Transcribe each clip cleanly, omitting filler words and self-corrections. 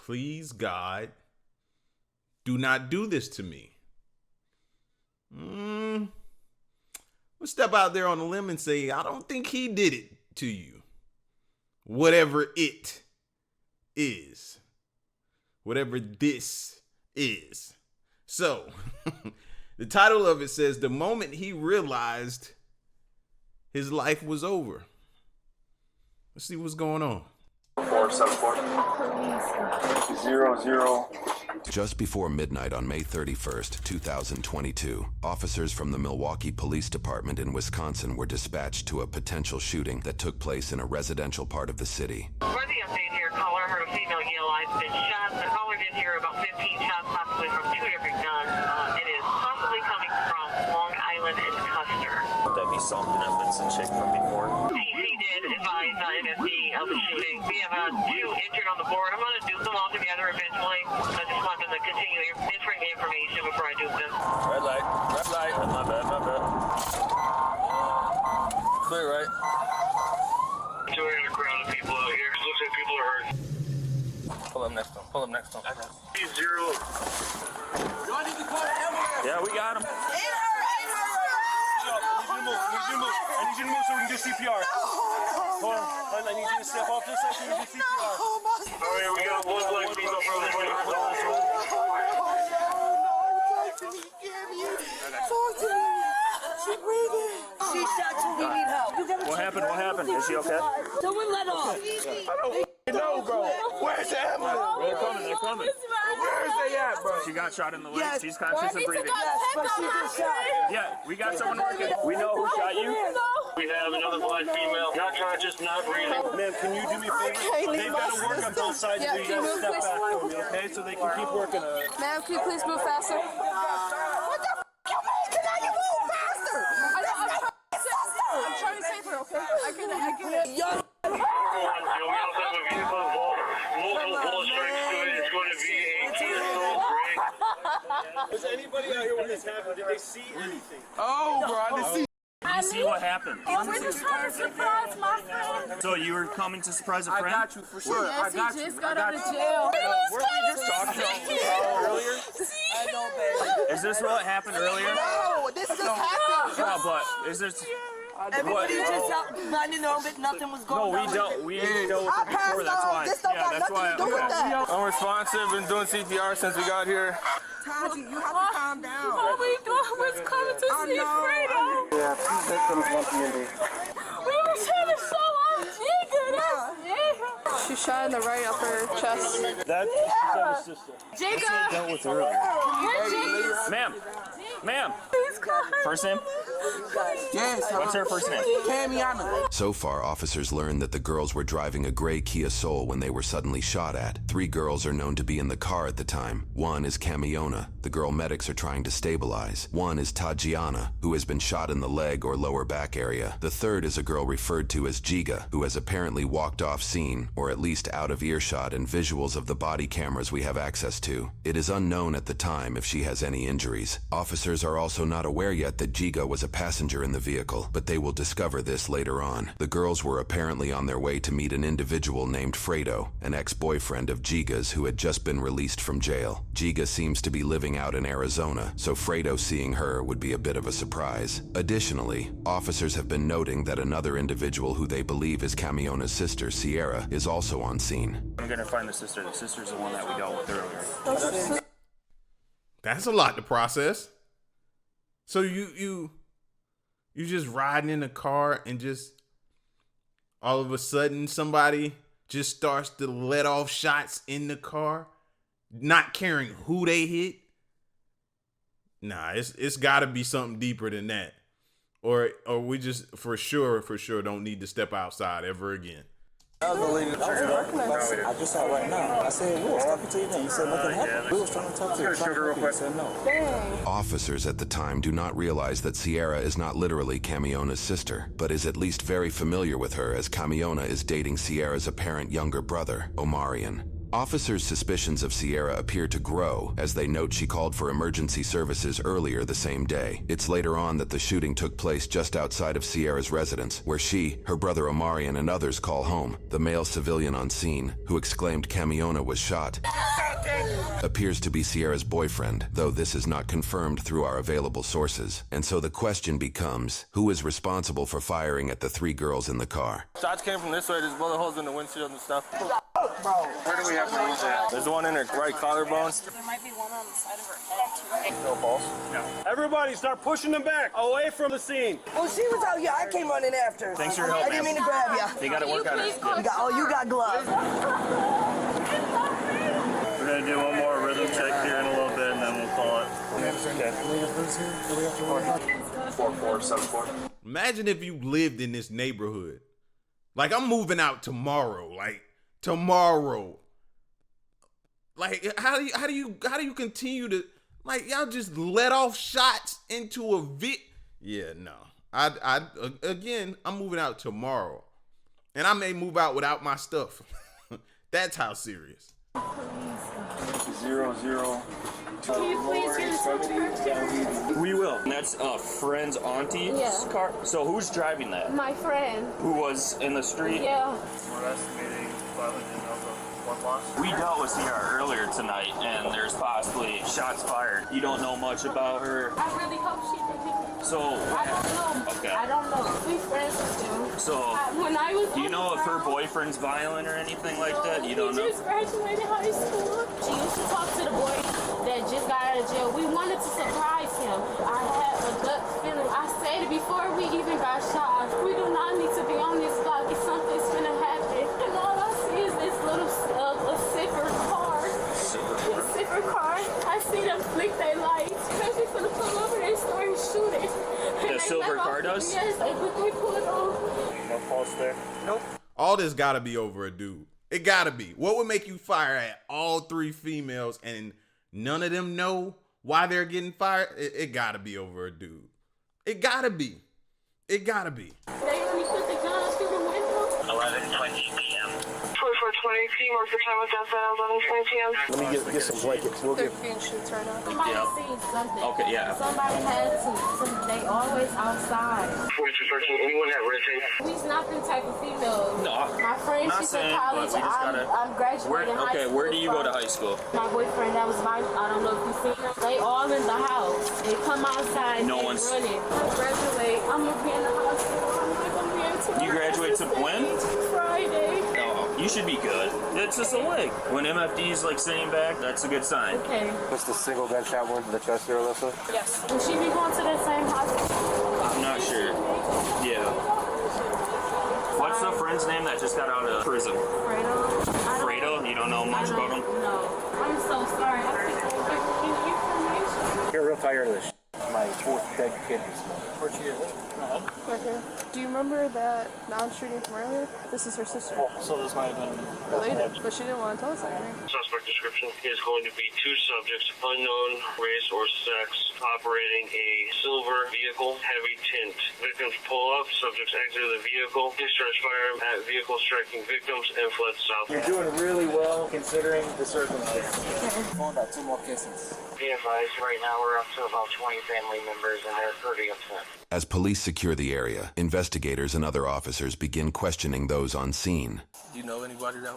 please, God, do not do this to me. Let's step out there on a limb and say, I don't think he did it to you. Whatever it is. Whatever this is. So, the title of it says, the moment he realized his life was over. Let's see what's going on. 474 00. Just before midnight on May 31st, 2022, officers from the Milwaukee Police Department in Wisconsin were dispatched to a potential shooting that took place in a residential part of the city. For the update here, caller heard a female yell, "I've been shot." The caller did hear about 15 shots, possibly from 2 different guns. It is possibly coming from Long Island and Custer. Would that be something that Vincent checked from before? TC did advise NFD of the shooting. We have 2 injured on the board. I'm going to dupe them all together eventually. I just want them to continue entering the information before I dupe them. Red light. Red light. My bad. Clear, right? Majority of the crowd of people out here. Looks like people are hurt. Pull up next one. Zero. Yeah, we got him. I need you to move so we can do CPR. Hold on. I need you to step off this side so we can do CPR. Alright, we got one black female from the 24. She's shot too. We need help. What happened? Is she okay? Someone let off. I don't know, bro. Where's the ambulance? They're coming. Where is they at, bro? She got shot in the leg. Yes. She's conscious and breathing. Yes, but she just shot. Yeah, we got someone working. We know who shot you. We have another black female, not conscious, not breathing. Ma'am, can you do me a favor? They've got to work on both sides of you. You got to step back for me, okay? So they can keep working on it. Ma'am, can you please move faster? What the f*** you mean? Can I get move faster? I'm trying to save her, okay? I get it. Yo, We also have a vehicle involved. Multiple bullet strikes to it. It's going to be a TSO break. was anybody out here when this happened? Did they see anything? Oh, bro, I didn't see. You see what happened? We're just trying to surprise my friend. So you were coming to surprise a friend? I got you for sure. Yes, he just got out of jail. Weren't we just talking earlier? I know, baby. Is this what happened earlier? No, this just happened. No, but is this... Everybody just out minding their own business. Nothing was going on. We dealt with it before, that's why. This don't got nothing to do with that. Unresponsive, been doing CPR since we got here. Taji, you have to calm down. All we doing was coming to see Fredo. Yeah, please come to my community. We were trying to show off Jigga. She shot in the right upper chest. That's his sister. Jigga! Dealt with earlier. Where's Jigga? Ma'am. First name? Yes. What's her first name? Camiana. So far, officers learned that the girls were driving a gray Kia Soul when they were suddenly shot at. 3 girls are known to be in the car at the time. One is Camiona, the girl medics are trying to stabilize. One is Tajiana, who has been shot in the leg or lower back area. The third is a girl referred to as Giga, who has apparently walked off scene, or at least out of earshot and visuals of the body cameras we have access to. It is unknown at the time if she has any injuries. Officers are also not aware yet that Giga was a passenger in the vehicle, but they will discover this later on. The girls were apparently on their way to meet an individual named Fredo, an ex-boyfriend of Giga's who had just been released from jail. Giga seems to be living out in Arizona, so Fredo seeing her would be a bit of a surprise. Additionally, officers have been noting that another individual who they believe is Camiona's sister, Sierra, is also on scene. I'm gonna find the sister. The sister's the one that we dealt with earlier. That's a lot to process. So you just riding in a car and just all of a sudden somebody just starts to let off shots in the car, not caring who they hit. Nah, it's got to be something deeper than that, or we just for sure don't need to step outside ever again. I just saw it right now. I said, we was talking to you then. You said nothing happened. We was trying to talk to you. You said no. Officers at the time do not realize that Sierra is not literally Camiona's sister, but is at least very familiar with her as Camiona is dating Sierra's apparent younger brother, Omarion. Officers' suspicions of Sierra appear to grow as they note she called for emergency services earlier the same day. It's later on that the shooting took place just outside of Sierra's residence, where she, her brother Omarion, and others call home. The male civilian on scene, who exclaimed Camiona was shot, appears to be Sierra's boyfriend, though this is not confirmed through our available sources. And so the question becomes, who is responsible for firing at the 3 girls in the car? Shots came from this way. There's bullet holes in the windshield and stuff. Where do we have those at? There's one in her right collarbone. There might be one on the side of her head, too. No balls? No. Everybody start pushing them back, away from the scene. Well, she was out here. I came running after her. Thanks for your help, I didn't mean to grab you. They got to work on it. You got gloves. We're going to do one more rhythm check here in a little bit, and then we'll call it. 4474. Imagine if you lived in this neighborhood. Like, I'm moving out tomorrow. Like, tomorrow. Like, how do you continue to, like, y'all just let off shots into a Yeah, no. Again, I'm moving out tomorrow. And I may move out without my stuff. That's how serious. 00. Can you please use the We will. And that's a friend's auntie's car. So who's driving that? My friend. Who was in the street? Yeah. We're estimating 1 loss. We dealt with Sierra earlier tonight, and there's possibly shots fired. You don't know much about her. I really hope she didn't. So, I don't know. Okay. I don't know. We friends still. So, when I was do you know if her boyfriend's violent or anything like that? You don't know? He just graduated high school. She used to talk to the boy that just got out of jail. We wanted to surprise him. I had a gut feeling. I said it before we even got shot. We do not need to be on this block. If something's gonna happen. And all I see is this little a silver car. A silver car. I see them flick their lights. Especially for the pull over and start shooting. The silver car does? Yes, they pull it over. No pulse there? Nope. All this gotta be over a dude. It gotta be. What would make you fire at all 3 females and none of them know why they're getting fired? It gotta be over a dude. It gotta be. It gotta be. They only put the gun through the window. 11:20 p.m. 24:20 p.m. What's the time was outside? 11:20 p.m. Let me get some blankets. We'll get. Being shoots right now. Yeah. Somebody seen something. Okay, yeah. Somebody had to. They always outside. 4213. Anyone have red tape? We's not them type of females. No, My friend, not she's saying, in college. but we just gotta- I'm graduating high school. Where do you go to high school? My boyfriend, that was I don't know if you seen them. They all in the house. They come outside. No and one's- running. I graduate. I'm gonna be in the hospital. I'm not gonna be able to. You graduate to when? Friday. No, you should be good. It's just a leg. When MFD's like sitting back, that's a good sign. Okay. What's the single gunshot wound in the chest there, Alyssa? Yes. Will she be going to that same hospital? I'm not sure. Yeah. What's the friend's name that just got out of prison? Fredo. Fredo? You don't know much about him? No. I'm so sorry. I think I gave you information. You're real tired of this. My 4th dead kid this morning. Where'd she get? Right here. Do you remember that non-shooting from earlier? This is her sister. So this might have been Related, but she didn't want to tell us anything. Suspect description is going to be 2 subjects, unknown race or sex, operating a silver vehicle, heavy tint. Victims pull up, subjects exit the vehicle, discharge firearm at vehicle, striking victims, and fled south. You're doing really well considering the circumstances. Phone got 2 more cases. Be advised, right now we're up to about 20 family members and they're pretty upset. As police secure the area, investigators and other officers begin questioning those on scene. Do you know anybody that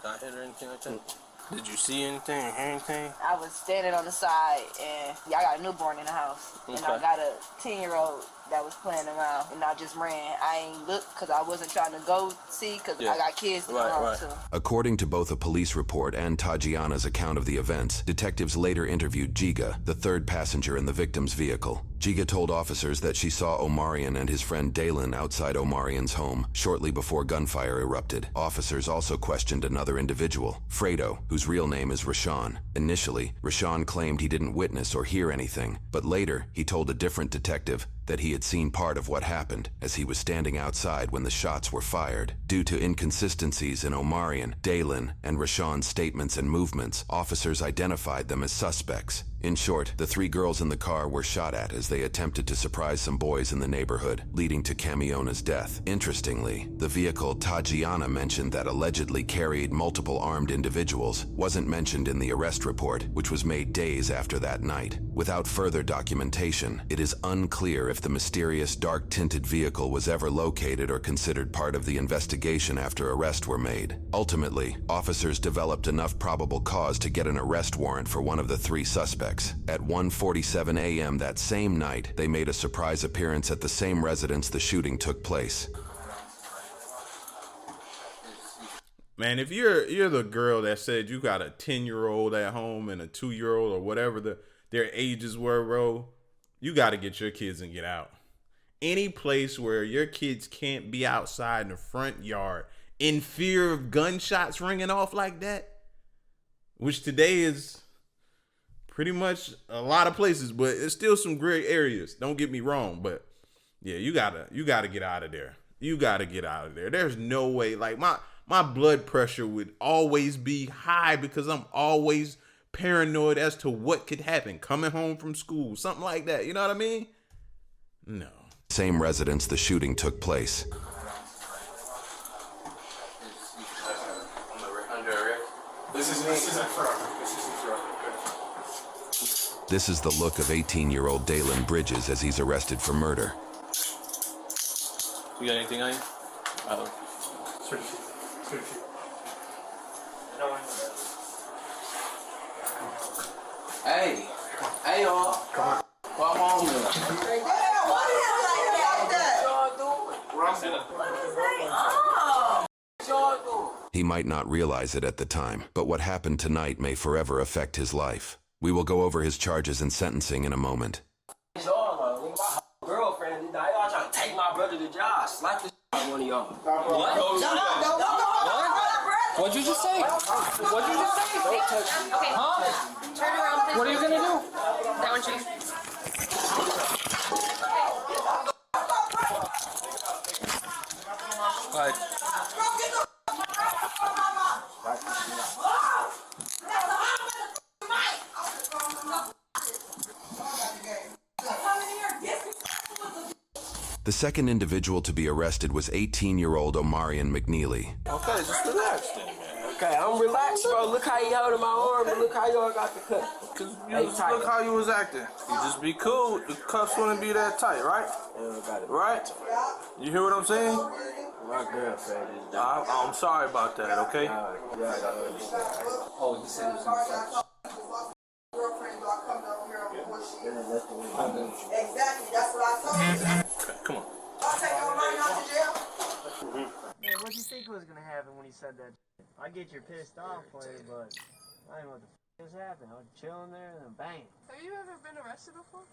got hit or anything like that? Did you see anything or hear anything? I was standing on the side, and I got a newborn in the house, and I got a 10-year-old that was playing around, and I just ran. I ain't looked because I wasn't trying to go see because I got kids to come home too. According to both a police report and Tajiana's account of the events, detectives later interviewed Giga, the 3rd passenger in the victim's vehicle. Giga told officers that she saw Omarion and his friend Dalen outside Omarion's home shortly before gunfire erupted. Officers also questioned another individual, Fredo, whose real name is Rashawn. Initially, Rashawn claimed he didn't witness or hear anything, but later he told a different detective that he had seen part of what happened as he was standing outside when the shots were fired. Due to inconsistencies in Omarion, Dalen, and Rashawn's statements and movements, officers identified them as suspects. In short, the 3 girls in the car were shot at as they attempted to surprise some boys in the neighborhood, leading to Camiona's death. Interestingly, the vehicle Tajiana mentioned that allegedly carried multiple armed individuals wasn't mentioned in the arrest report, which was made days after that night. Without further documentation, it is unclear if the mysterious dark-tinted vehicle was ever located or considered part of the investigation after arrests were made. Ultimately, officers developed enough probable cause to get an arrest warrant for one of the 3 suspects. At 1:47 a.m. that same night, they made a surprise appearance at the same residence the shooting took place. Man, if you're the girl that said you got a 10-year-old at home and a 2-year-old or whatever their ages were, bro, you got to get your kids and get out. Any place where your kids can't be outside in the front yard in fear of gunshots ringing off like that, which today is pretty much a lot of places, but it's still some gray areas. Don't get me wrong, but yeah, you gotta get out of there. You gotta get out of there. There's no way. Like my blood pressure would always be high because I'm always paranoid as to what could happen coming home from school, something like that. You know what I mean? No. Same residence the shooting took place. This is the look of 18-year-old Dalen Bridges as he's arrested for murder. You got anything on you? Hey, y'all. Come on. Come on, man. He might not realize it at the time, but what happened tonight may forever affect his life. We will go over his charges and sentencing in a moment. Y'all, my girlfriend, y'all trying to take my brother to job. Slap the out of one of y'all. What? What'd you just say? What'd you just say? Don't touch me. Okay. Huh? Turn around. What are you gonna do? That one, Chief. All right. The second individual to be arrested was 18-year-old Omarion McNeely. Okay, just relax then, man. Okay, I'm relaxed, bro. Look how you holding my arm and look how y'all got the cut. Cause look how you was acting. You just be cool. The cuffs wouldn't be that tight, right? Yeah, got it. Right? You hear what I'm saying? My girlfriend is I'm sorry about that, okay? Yeah, I understand. Oh, you said it was Exactly, that's what I told you. Okay, come on. I'll take your money out to jail. Man, what do you think was gonna happen when he said that? I get you're pissed off for it, but I don't know what the f just happened. I was chilling there and then bang. Have you ever been arrested before?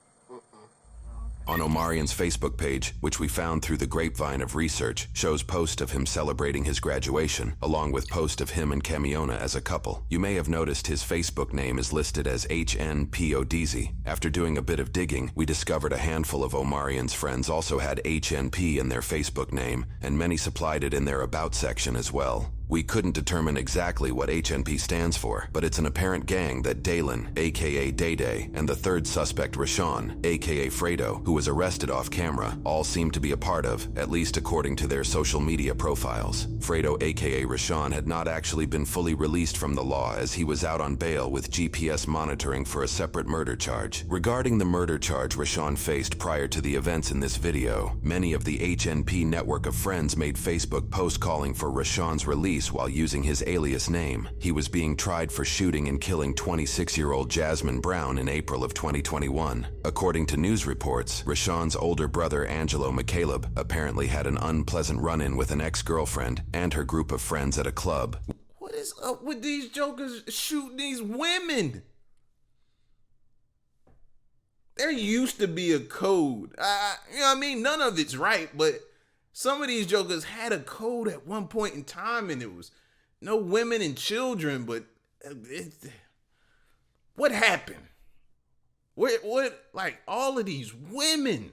On Omarion's Facebook page, which we found through the grapevine of research, shows post of him celebrating his graduation, along with post of him and Camiona as a couple. You may have noticed his Facebook name is listed as HNPODZ. After doing a bit of digging, we discovered a handful of Omarion's friends also had HNP in their Facebook name, and many supplied it in their About section as well. We couldn't determine exactly what HNP stands for, but it's an apparent gang that Dalen, aka Day Day, and the third suspect Rashawn, aka Fredo, who was arrested off camera, all seem to be a part of, at least according to their social media profiles. Fredo, aka Rashawn, had not actually been fully released from the law as he was out on bail with GPS monitoring for a separate murder charge. Regarding the murder charge Rashawn faced prior to the events in this video, many of the HNP network of friends made Facebook posts calling for Rashawn's release while using his alias name. He was being tried for shooting and killing 26-year-old Jasmine Brown in April of 2021. According to news reports, Rashawn's older brother Angelo McCaleb apparently had an unpleasant run-in with an ex-girlfriend and her group of friends at a club. What is up with these jokers shooting these women? There used to be a code. You know what I mean? None of it's right, but some of these jokers had a code at one point in time, and it was no women and children, but what happened? What, like, all of these women?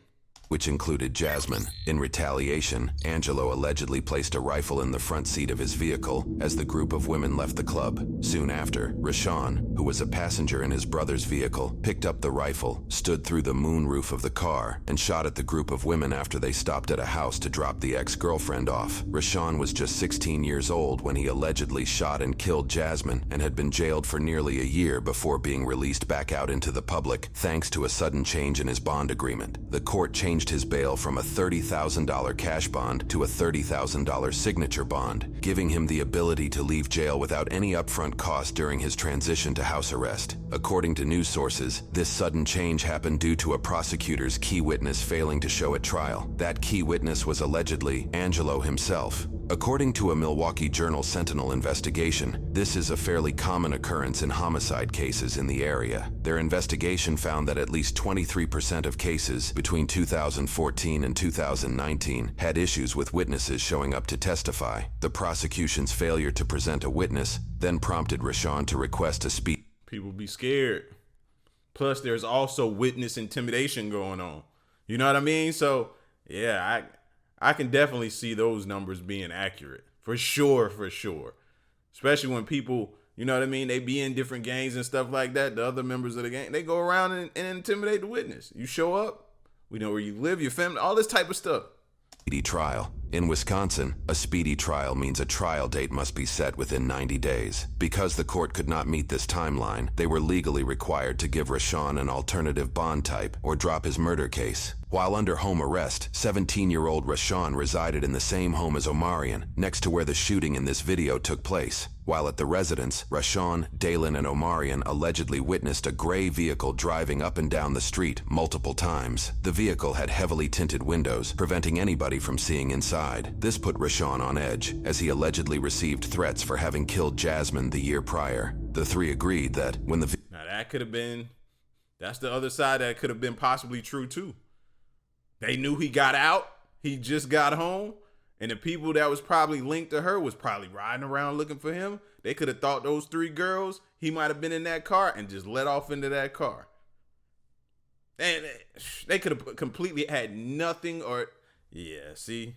which included Jasmine. In retaliation, Angelo allegedly placed a rifle in the front seat of his vehicle as the group of women left the club. Soon after, Rashawn, who was a passenger in his brother's vehicle, picked up the rifle, stood through the moonroof of the car, and shot at the group of women after they stopped at a house to drop the ex-girlfriend off. Rashawn was just 16 years old when he allegedly shot and killed Jasmine and had been jailed for nearly a year before being released back out into the public thanks to a sudden change in his bond agreement. The court changed his bail from a $30,000 cash bond to a $30,000 signature bond, giving him the ability to leave jail without any upfront cost during his transition to house arrest. According to news sources, this sudden change happened due to a prosecutor's key witness failing to show at trial. That key witness was allegedly Angelo himself. According to a Milwaukee Journal Sentinel investigation, this is a fairly common occurrence in homicide cases in the area. Their investigation found that at least 23% of cases between 2014 and 2019 had issues with witnesses showing up to testify. The prosecution's failure to present a witness then prompted Rashawn to request a speedy. People be scared. Plus, there's also witness intimidation going on. You know what I mean? So, yeah, I can definitely see those numbers being accurate. For sure. Especially when people, you know what I mean, they be in different gangs and stuff like that. The other members of the gang, they go around and intimidate the witness. You show up, we know where you live, your family, all this type of stuff. Speedy trial. In Wisconsin, a speedy trial means a trial date must be set within 90 days. Because the court could not meet this timeline, they were legally required to give Rashawn an alternative bond type or drop his murder case. While under home arrest, 17-year-old Rashawn resided in the same home as Omarion, next to where the shooting in this video took place. While at the residence, Rashawn, Dalen, and Omarion allegedly witnessed a gray vehicle driving up and down the street multiple times. The vehicle had heavily tinted windows, preventing anybody from seeing inside. This put Rashawn on edge, as he allegedly received threats for having killed Jasmine the year prior. The three agreed that when the Now that could have been, that's the other side that could have been possibly true too. They knew he got out, he just got home, and the people that was probably linked to her was probably riding around looking for him. They could have thought those three girls, he might have been in that car and just let off into that car. And they could have completely had nothing or, yeah, see,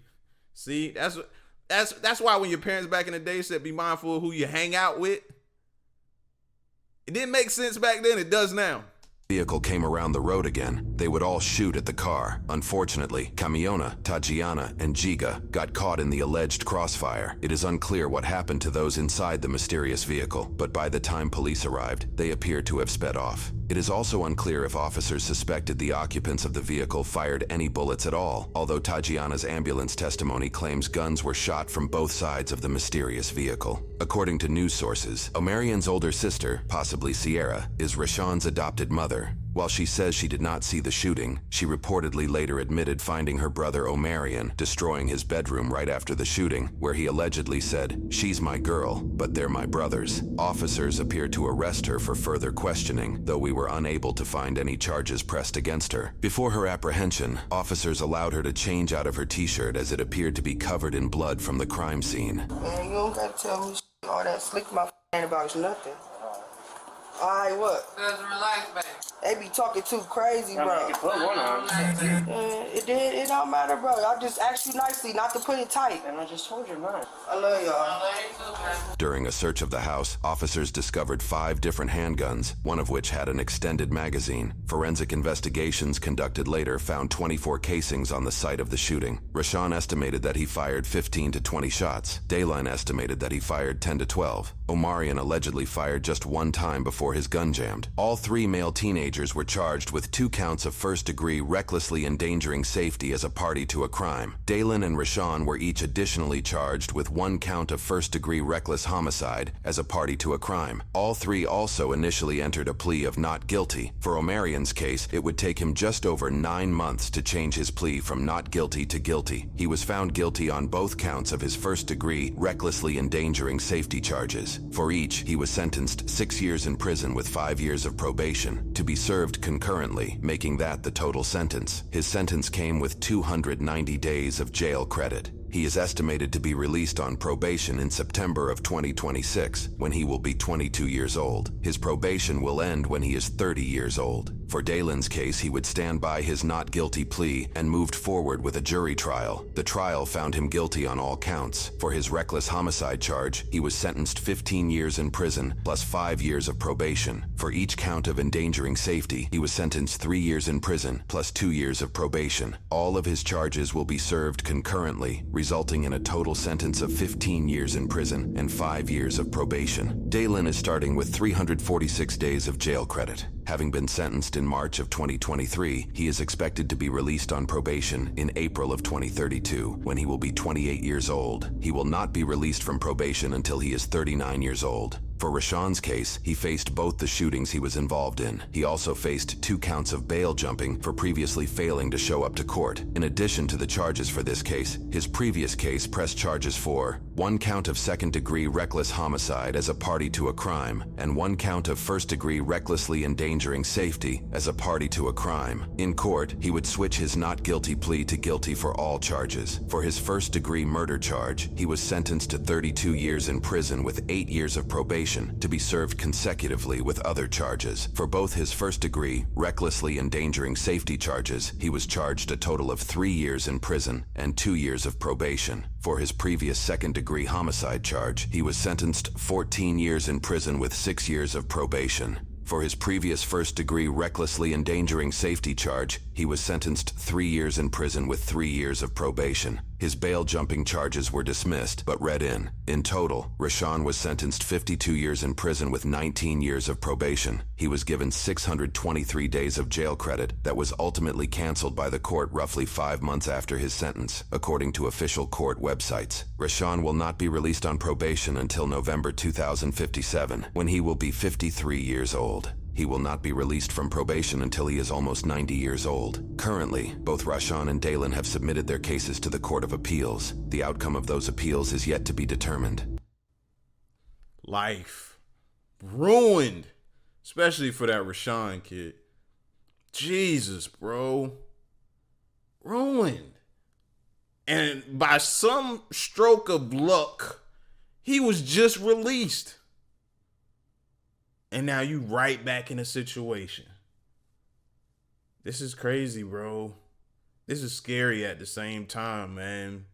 that's why when your parents back in the day said be mindful of who you hang out with, it didn't make sense back then, it does now. Vehicle came around the road again, they would all shoot at the car. Unfortunately, Camiona, Tajiana, and Giga got caught in the alleged crossfire. It is unclear what happened to those inside the mysterious vehicle, but by the time police arrived, they appeared to have sped off. It is also unclear if officers suspected the occupants of the vehicle fired any bullets at all, although Tajiana's ambulance testimony claims guns were shot from both sides of the mysterious vehicle. According to news sources, Omarion's older sister, possibly Sierra, is Rashawn's adopted mother. While she says she did not see the shooting, she reportedly later admitted finding her brother Omarion destroying his bedroom right after the shooting, where he allegedly said, "She's my girl, but they're my brothers." Officers appeared to arrest her for further questioning, though we were unable to find any charges pressed against her. Before her apprehension, officers allowed her to change out of her t-shirt as it appeared to be covered in blood from the crime scene. Man, you don't gotta tell me all that slick my ain't about nothing. Alright, what? Just relax, baby. They be talking too crazy, bro. It don't matter, bro. I just asked you nicely not to put it tight. And I just told you not. I love y'all. During a search of the house, officers discovered 5 different handguns, one of which had an extended magazine. Forensic investigations conducted later found 24 casings on the site of the shooting. Rashawn estimated that he fired 15 to 20 shots. Dayline estimated that he fired 10 to 12. Omarion allegedly fired just one time before his gun jammed. All 3 male teenagers were charged with 2 counts of first-degree recklessly endangering safety as a party to a crime. Dalen and Rashawn were each additionally charged with 1 count of first-degree reckless homicide as a party to a crime. All 3 also initially entered a plea of not guilty. For Omarion's case, it would take him just over 9 months to change his plea from not guilty to guilty. He was found guilty on both counts of his first-degree recklessly endangering safety charges. For each, he was sentenced 6 years in prison with 5 years of probation, to be served concurrently, making that the total sentence. His sentence came with 290 days of jail credit. He is estimated to be released on probation in September of 2026, when he will be 22 years old. His probation will end when he is 30 years old. For Dalen's case, he would stand by his not guilty plea and moved forward with a jury trial. The trial found him guilty on all counts. For his reckless homicide charge, he was sentenced 15 years in prison plus 5 years of probation. For each count of endangering safety, he was sentenced 3 years in prison plus 2 years of probation. All of his charges will be served concurrently, resulting in a total sentence of 15 years in prison and 5 years of probation. Dalen is starting with 346 days of jail credit. Having been sentenced in March of 2023, he is expected to be released on probation in April of 2032, when he will be 28 years old. He will not be released from probation until he is 39 years old. For Rashawn's case, he faced both the shootings he was involved in. He also faced 2 counts of bail jumping for previously failing to show up to court. In addition to the charges for this case, his previous case pressed charges for 1 count of second-degree reckless homicide as a party to a crime, and 1 count of first-degree recklessly endangering safety as a party to a crime. In court, he would switch his not guilty plea to guilty for all charges. For his first-degree murder charge, he was sentenced to 32 years in prison with 8 years of probation to be served consecutively with other charges. For both his first-degree, recklessly endangering safety charges, he was charged a total of 3 years in prison and 2 years of probation. For his previous second-degree homicide charge, he was sentenced 14 years in prison with 6 years of probation. For his previous first-degree recklessly endangering safety charge, he was sentenced 3 years in prison with 3 years of probation. His bail jumping charges were dismissed, but read in. In total, Rashawn was sentenced 52 years in prison with 19 years of probation. He was given 623 days of jail credit that was ultimately canceled by the court roughly 5 months after his sentence, according to official court websites. Rashawn will not be released on probation until November 2057, when he will be 53 years old. He will not be released from probation until he is almost 90 years old. Currently, both Rashawn and Dalen have submitted their cases to the Court of Appeals. The outcome of those appeals is yet to be determined. Life ruined, especially for that Rashawn kid. Jesus, bro. Ruined. And by some stroke of luck, he was just released. And now you right back in a situation. This is crazy, bro. This is scary at the same time, man.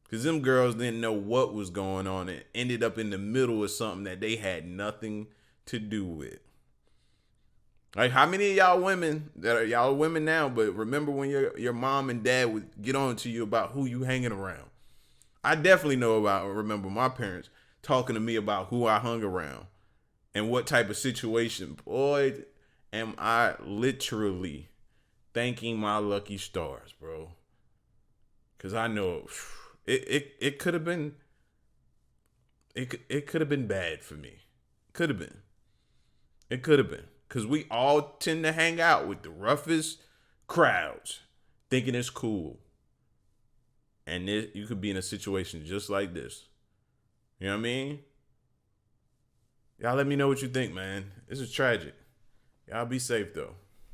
Because them girls didn't know what was going on and ended up in the middle of something that they had nothing to do with. Like, how many of y'all women, y'all women now, but remember when your mom and dad would get on to you about who you hanging around? I definitely remember my parents talking to me about who I hung around. And what type of situation. Boy, am I literally thanking my lucky stars, bro. Because I know it could have been, it could have been bad for me. Could have been. It could have been. Because we all tend to hang out with the roughest crowds, thinking it's cool. And you could be in a situation just like this. You know what I mean? Y'all let me know what you think, man. This is tragic. Y'all be safe, though.